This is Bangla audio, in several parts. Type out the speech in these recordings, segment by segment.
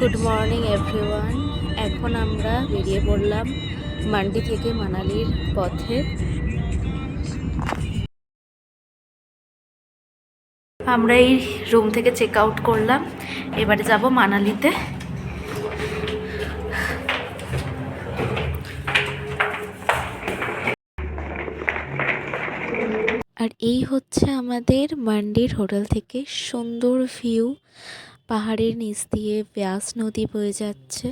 Good morning everyone. এখন আমরা বেরিয়ে পড়লাম মান্ডি থেকে মানালির পথে। আমরা এই রুম থেকে চেক আউট করলাম, এবারে যাব মানালিতে। আর এই হচ্ছে আমাদের মান্ডির হোটেল থেকে সুন্দর ভিউ, পাহাড়ের নিচ দিয়ে ব্যাস নদী বয়ে যাচ্ছে।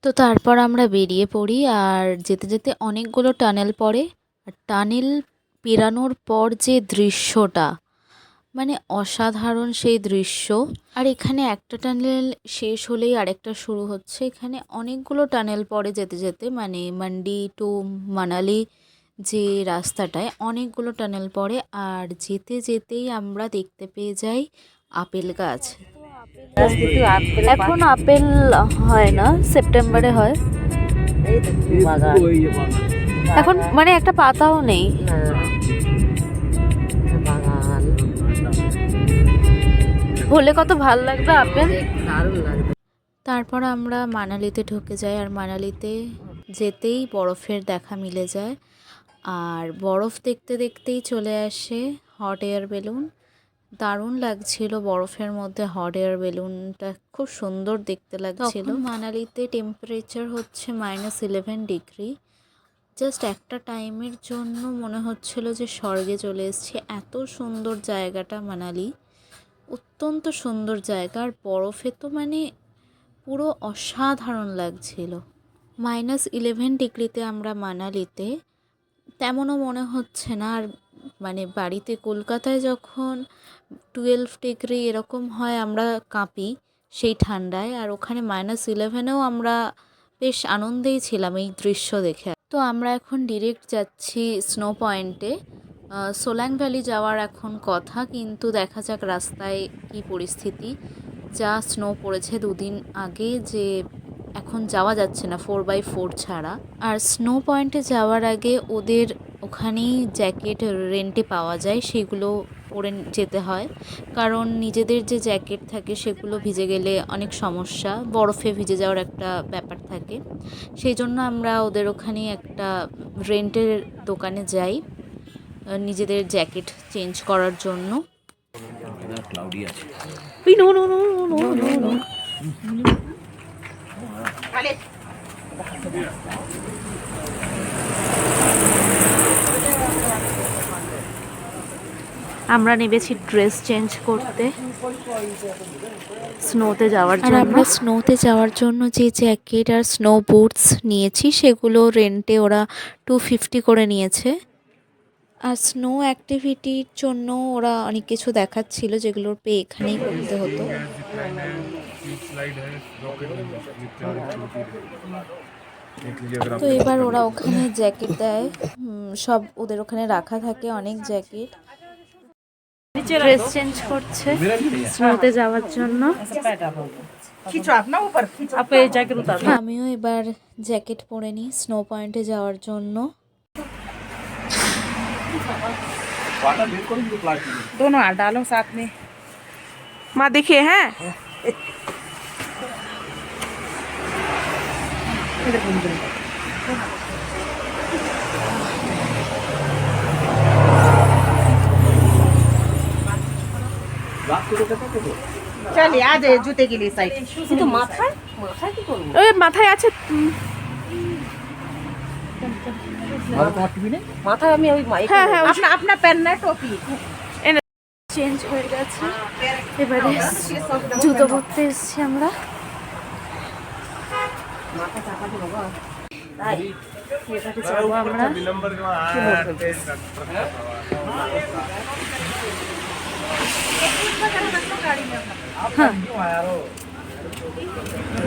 তো তারপর আমরা বেরিয়ে পড়ি, আর যেতে যেতে অনেকগুলো টানেল পড়ে। আর টানেল পেরানোর পর যে দৃশ্যটা, মানে অসাধারণ সেই দৃশ্য। আর এখানে একটা টানেল শেষ হলেই আরেকটা শুরু হচ্ছে। এখানে অনেকগুলো টানেল পড়ে যেতে যেতে, মানে মান্ডি টু মানালি যে রাস্তাটায় অনেকগুলো টানেল পড়ে। আর যেতে যেতেই আমরা দেখতে পেয়ে যাই আপেল গাছ। এখন আপেল হয় না, সেপ্টেম্বরে হয়। এখন মানে একটা পাতাও নেই। হলে কত ভালো লাগবে আপেল। তারপর আমরা মানালিতে ঢুকে যাই, আর মানালিতে যেতেই বরফের দেখা মিলে যায়। আর বরফ দেখতে দেখতেই চলে আসে হট এয়ার বেলুন। দারুণ লাগছিল বরফের মধ্যে হট এয়ার বেলুনটা, খুব সুন্দর দেখতে লাগছিল। মানালিতে টেম্পারেচার হচ্ছে -11 ডিগ্রি। জাস্ট একটা টাইমের জন্য মনে হচ্ছিল যে স্বর্গে চলে এসেছি। এত সুন্দর জায়গাটা মানালি, অত্যন্ত সুন্দর জায়গা। আর বরফে তো মানে পুরো অসাধারণ লাগছিল। -11 ডিগ্রিতে আমরা মানালিতে, তেমনও মনে হচ্ছে না। আর মানে বাড়িতে কলকাতায় যখন 12 ডিগ্রি এরকম হয় আমরা কাঁপি সেই ঠান্ডায়, আর ওখানে -11-এও আমরা বেশ আনন্দেই ছিলাম এই দৃশ্য দেখে। তো আমরা এখন ডিরেক্ট যাচ্ছি স্নো পয়েন্টে। সোলাং ভ্যালি যাওয়ার এখন কথা, কিন্তু দেখা যাক রাস্তায় কি পরিস্থিতি। যা স্নো পড়েছে দুদিন আগে, যে এখন যাওয়া যাচ্ছে না 4x4 ছাড়া। আর স্নো পয়েন্টে যাওয়ার আগে ওদের ওখানেই জ্যাকেট রেন্টে পাওয়া যায়, সেগুলো পরে যেতে হয়। কারণ নিজেদের যে জ্যাকেট থাকে সেগুলো ভিজে গেলে অনেক সমস্যা, বরফে ভিজে যাওয়ার একটা ব্যাপার থাকে। সেই জন্য আমরা ওদের ওখানেই একটা রেন্টের দোকানে যাই নিজেদের জ্যাকেট চেঞ্জ করার জন্য। আমরা নেমেছি ড্রেস চেঞ্জ করতে স্নোতে যাওয়ার জন্য। আর আমরা স্নোতে যাওয়ার জন্য যে জ্যাকেট আর স্নো বুটস নিয়েছি সেগুলো রেন্টে ওরা 250 করে নিয়েছে। আর স্নো অ্যাক্টিভিটির জন্য ওরা অনেক কিছু দেখাচ্ছিল, যেগুলোর পে এখানেই করতে হতো। তো এবার ওরা ওখানে জ্যাকেট দেয়, সব ওদের ওখানে রাখা থাকে অনেক জ্যাকেট। ড্রেস চেঞ্জ করছে স্নোতে যাওয়ার জন্য। আমিও এবার জ্যাকেট পরে নিই স্নো পয়েন্টে যাওয়ার জন্য। दोनों डालो साथ में। माँ देखिए हैं चलिए आ जाए जूते के लिए साइड। तो माथा আছে মাথায় আমি ওই হ্যাঁ হ্যাঁ আপনার প্যান না টপি চেঞ্জ হয়ে গেছে। এবারে জুতো পরতে এসেছি আমরা। এবারে যাবো আমরা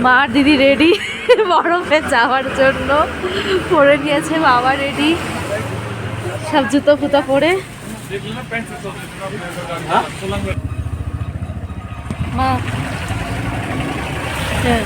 মা আর দিদি রেডি বরফে যাওয়ার জন্য, পরে নিয়েছে বাবা রেডি সব জুতো ফুতো পরে। মা হ্যাঁ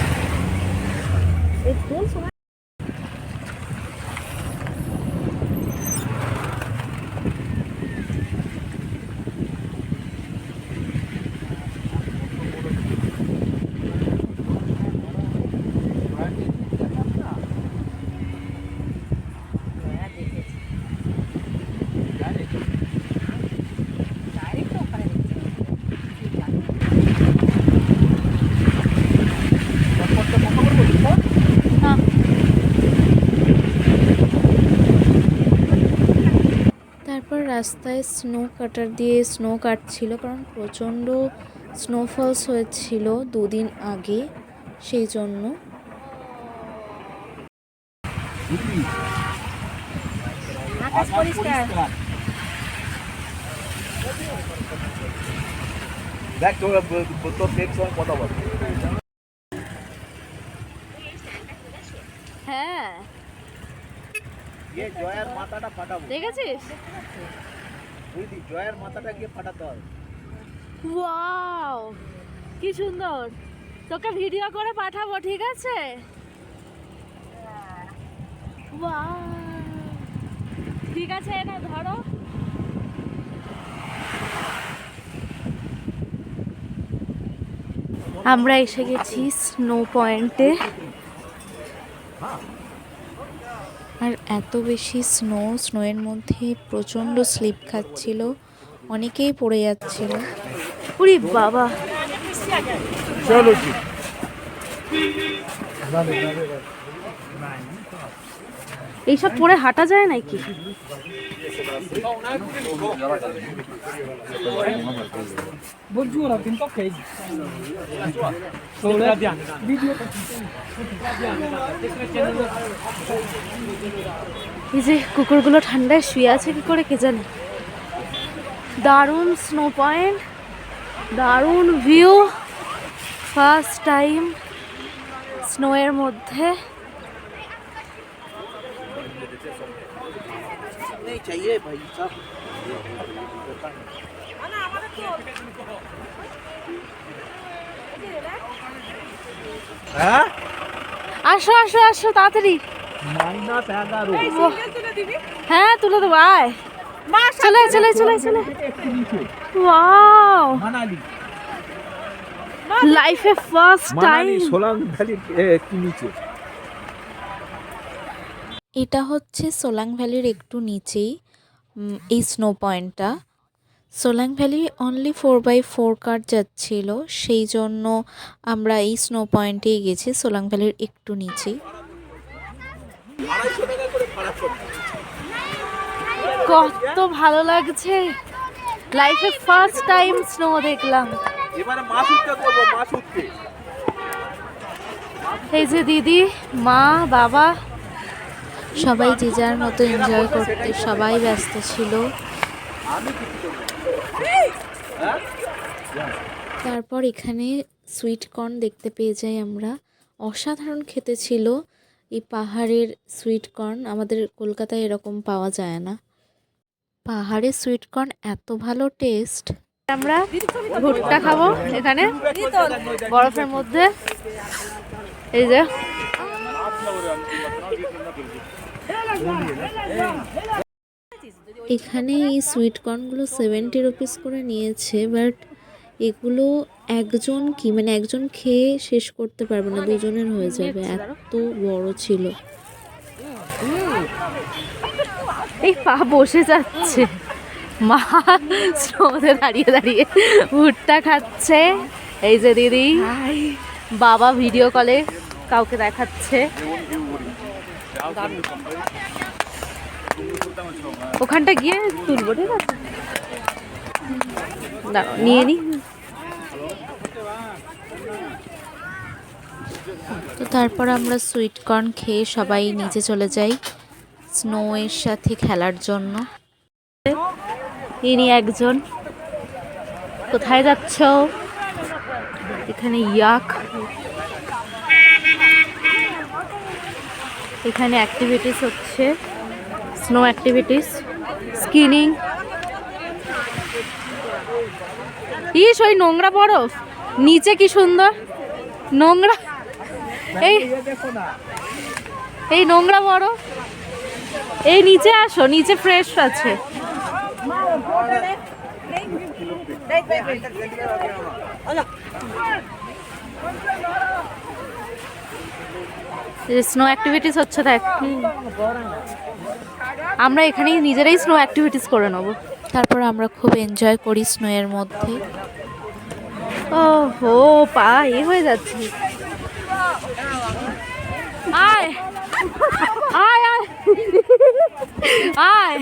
রাস্তায় স্নো কাটার দিয়ে স্নো কাটছিল, কারণ প্রচণ্ড স্নোফলস হয়েছিল 2 দিন আগে, সেই জন্য। আকাশ পরিষ্কার। দেখ তোর নেক্সট সময় কথা বল। হ্যাঁ জয়ের মাথাটা ফাটাবো, দেখেছিস? বুঝলি, জয়ের মাথাটা গিয়ে ফাটাতে হবে। ওয়াও কি সুন্দর, তোকে ভিডিও করে পাঠাবো, ঠিক আছে? ওয়াও ঠিক আছে, না ধরো। আমরা এসে গেছি স্নো পয়েন্টে, আর এত বেশি স্নোয়ের মধ্যে প্রচণ্ড স্লিপ খাচ্ছিল, অনেকেই পড়ে যাচ্ছিল। উরি বাবা, চলো জি। এইসব পরে হাঁটা যায় নাকি? এই যে কুকুরগুলো ঠান্ডায় শুয়ে আছে কি করে কে জানে। দারুণ স্নো পয়েন্ট, দারুণ ভিউ, ফার্স্ট টাইম স্নোয়ের মধ্যে। नहीं चाहिए भाई साहब। হ্যাঁ আসো আসো আসো তাড়াতাড়ি। হ্যাঁ তুলে দেবো, আয় চলে চলে চলে চলে। ওয়াও, লাইফে ফার্স্ট টাইম। সোলাং ভ্যালির একটু নিচে। এটা হচ্ছে সোলাং ভ্যালির একটু নিচেই এই স্নো পয়েন্টটা। সোলাং ভ্যালি অনলি 4x4 কার যাচ্ছিল, সেই জন্য আমরা এই স্নো পয়েন্টেই গেছি, সোলাং ভ্যালির একটু নিচেই। কত ভালো লাগছে, লাইফে ফার্স্ট টাইম স্নো দেখলাম। এবারে মাছ উঠতে করবো, মাছ উঠতে। এই যে দিদি, মা, বাবা সবাই যে যার মতো এনজয় করতে সবাই ব্যস্ত ছিল। তারপর এখানে সুইট কর্ন দেখতে পেয়ে যাই আমরা, অসাধারণ খেতে ছিল এই পাহাড়ের সুইট কর্ন, আমাদের কলকাতায় এরকম পাওয়া যায় না। পাহাড়ের সুইট কর্ন এত ভালো টেস্ট। আমরা ভুট্টা খাবো এখানে বরফের মধ্যে, এই যে এখানে এই সুইট কর্নগুলো 70 রুপিস করে নিয়েছে, বাট এগুলো একজন একজন খেয়ে শেষ করতে পারবে না, দুজনের হয়ে যাবে, এত বড় ছিল। এই পা বসে যাচ্ছে, মা স্নোতে দাঁড়িয়ে দাঁড়িয়ে ভুট্টা খাচ্ছে। এই যে দিদি, বাবা ভিডিও কলে কাউকে দেখাচ্ছে। ওখানটা গিয়ে তুলবো, ঠিক আছে? দাঁড়াও নিয়ে নি। তো তারপর আমরা সুইট কর্ন খেয়ে সবাই নিচে চলে যাই স্নো এর সাথে খেলার জন্য। ইনি একজন, কোথায় যাচ্ছ? এখানে ইয়াক, এখানে অ্যাক্টিভিটিস হচ্ছে, স্নো অ্যাক্টিভিটিস, স্কিনিং। ইস ওই নোংরা বরফ, নিচে কি সুন্দর নোংরা, এই নোংরা বরফ, এই নিচে আসো, নিচে ফ্রেশ আছে। স্নো অ্যাক্টিভিটিস হচ্ছে, দেখ আমরা এখানেই নিজেরাই স্নো অ্যাক্টিভিটিস করে নেবো। তারপর আমরা খুব এনজয় করি স্নোয়ের মধ্যে। ও হো, পা এ হয়ে যাচ্ছে। আয় আয় আয় আয়,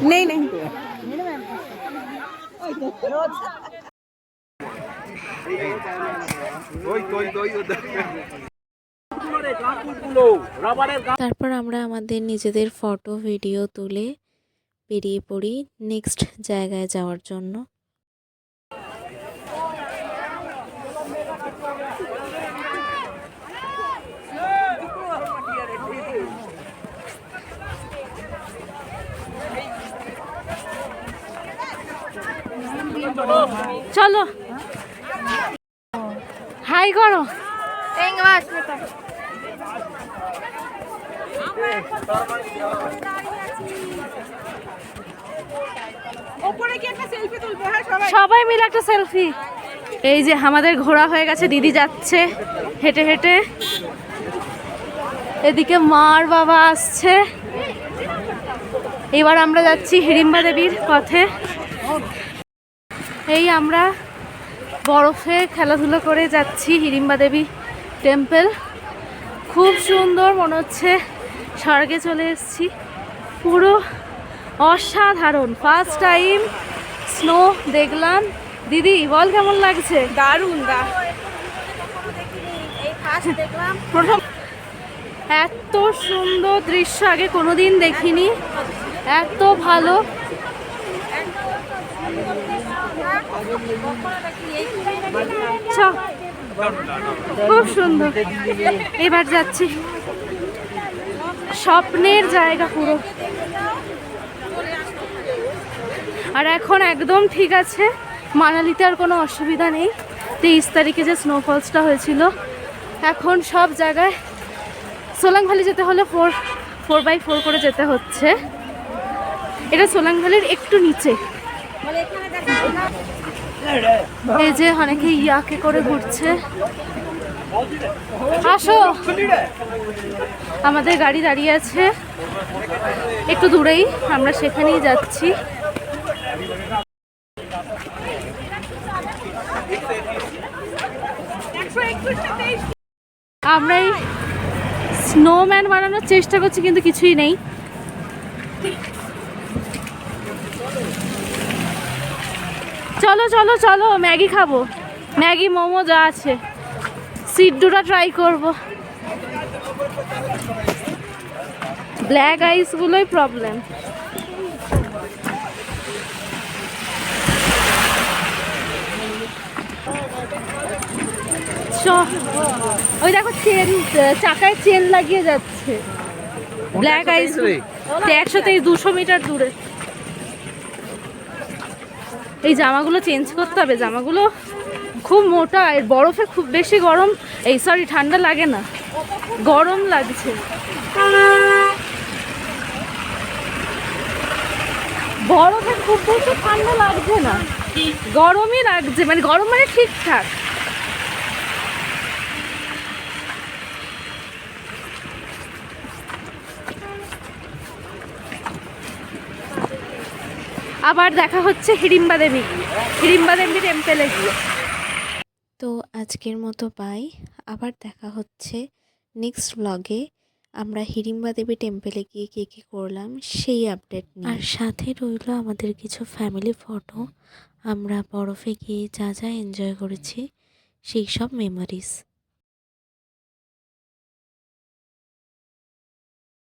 नहीं नहीं তারপর আমরা আমাদের নিজেদের ফটো ভিডিও তুলে বেরিয়ে পড়ি নেক্সট জায়গায় যাওয়ার জন্য। চলো হাই করো। সবাই মিলে একটা সেলফি। এই যে আমাদের ঘোরা হয়ে গেছে, দিদি যাচ্ছে হেঁটে হেঁটে, এদিকে মার বাবা আসছে। এবার আমরা যাচ্ছি হিড়িম্বা দেবীর পথে। এই আমরা বরফে খেলাধুলো করে যাচ্ছি হিড়িম্বা দেবী টেম্পল। খুব সুন্দর, মনে হচ্ছে স্বর্গে চলে এসেছি। পুরো অসাধারণ, ফার্স্ট টাইম স্নো দেখলাম। দিদি বল কেমন লাগছে? দারুণ প্রথম এত সুন্দর দৃশ্য আগে কোনোদিন দেখিনি, এত ভালো। খুব সুন্দর। এবার যাচ্ছি, স্বপ্নের জায়গা পুরো। আর এখন একদম ঠিক আছে, মানালিতে আর কোনো অসুবিধা নেই। 23 তারিখে যে স্নোফলসটা হয়েছিল, এখন সব জায়গায়। সোলাং ভ্যালি যেতে হলে 4x4 করে যেতে হচ্ছে। এটা সোলাং ভ্যালির একটু নিচে। এই যে অনেকে ইয়াকে করে ঘুরছে। আসো, আমাদের গাড়ি দাঁড়িয়ে আছে একটু দূরেই, আমরা সেখানেই যাচ্ছি। আমরা এই স্নোম্যান বানানোর চেষ্টা করছি, কিন্তু কিছুই নেই। চলো চলো চলো, ম্যাগি খাবো, ম্যাগি মোমো যা আছে। সিড্ডুটা ট্রাই করবো। ব্ল্যাক আইসগুলোই প্রবলেম। ওই দেখো চেন, চাকায় চেন লাগিয়ে যাচ্ছে। ব্ল্যাক আইস 123, 200 মিটার দূরে। এই জামাগুলো চেঞ্জ করতে হবে, জামাগুলো খুব মোটা। আর বরফে খুব বেশি গরম, এই সরি ঠান্ডা লাগে না, গরম লাগছে। বরফে খুব বেশি ঠান্ডা লাগছে না, গরমই লাগছে, মানে গরম মানে ঠিকঠাক। আবার দেখা হচ্ছে হিড়িম্বা দেবী টেম্পেলে গিয়ে। তো আজকের মতো বাই, আবার দেখা হচ্ছে নেক্সট ব্লগে। আমরা হিড়িম্বা দেবী টেম্পেলে গিয়ে কী কী করলাম সেই আপডেট নিয়ে, আর সাথে রইল আমাদের কিছু ফ্যামিলি ফটো। আমরা বরফে গিয়ে যা যা এনজয় করেছি সেই সব মেমোরিজ।